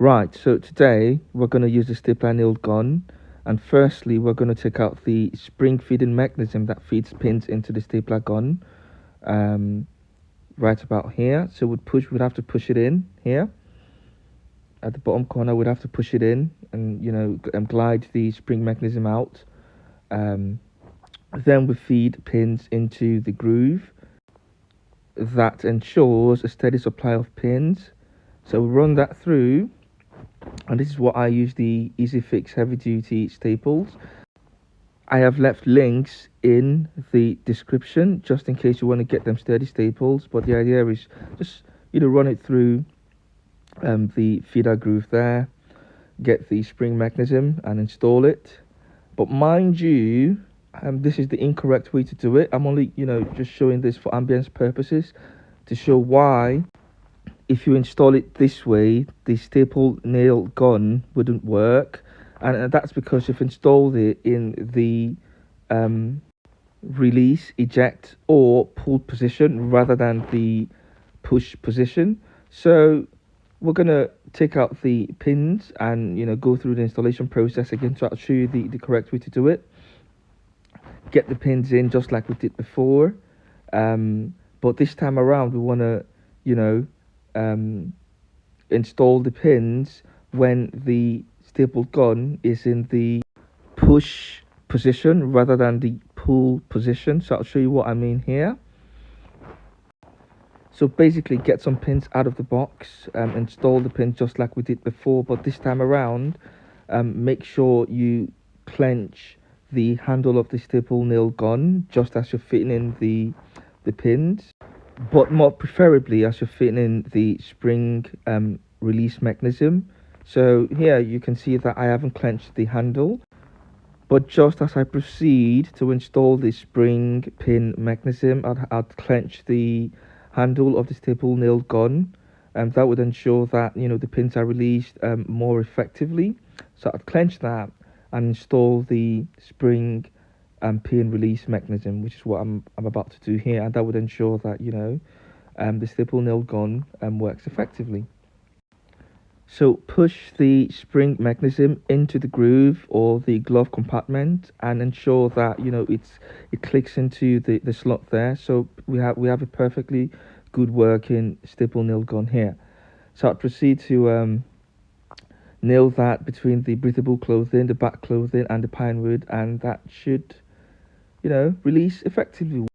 Right, so today we're going to use the stapler nail gun, and firstly we're going to take out the spring feeding mechanism that feeds pins into the stapler gun, right about here. So we'd have to push it in here at the bottom corner. We'd have to push it in and glide the spring mechanism out. Then we feed pins into the groove that ensures a steady supply of pins. So we run that through, and this is what I use, the Easyfix heavy duty staples. I have left links in the description just in case you want to get them sturdy staples, but the idea is just run it through the feeder groove there, get the spring mechanism and install it. But mind you, this is the incorrect way to do it. I'm only just showing this for ambience purposes to show why. If you install it this way, the staple nail gun wouldn't work, and that's because you've installed it in the release, eject, or pull position rather than the push position. So we're gonna take out the pins and go through the installation process again to show you the correct way to do it. Get the pins in just like we did before, but this time around we want to install the pins when the stapled gun is in the push position rather than the pull position. So I'll show you what I mean here. So basically get some pins out of the box, install the pins just like we did before, but this time around make sure you clench the handle of the staple nail gun just as you're fitting in the pins, but more preferably as you're fitting in the spring release mechanism. So here you can see that I haven't clenched the handle, but just as I proceed to install the spring pin mechanism, I'd clench the handle of the staple nail gun, and that would ensure that the pins are released more effectively. So I'd clench that and install the spring pin release mechanism, which is what I'm about to do here, and that would ensure that the staple nail gun works effectively. So push the spring mechanism into the groove or the glove compartment and ensure that it clicks into the slot there. So we have a perfectly good working staple nail gun here. So I'll proceed to nail that between the breathable clothing, the back clothing and the pine wood, and that should release effectively.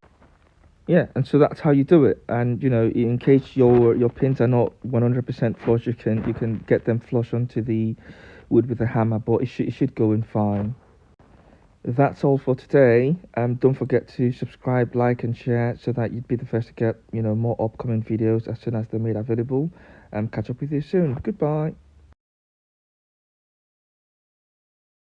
Yeah, and so that's how you do it. And in case your pins are not 100% flush, you can get them flush onto the wood with a hammer, but it should go in fine. That's all for today. Don't forget to subscribe, like and share so that you'd be the first to get more upcoming videos as soon as they're made available. Catch up with you soon. Goodbye.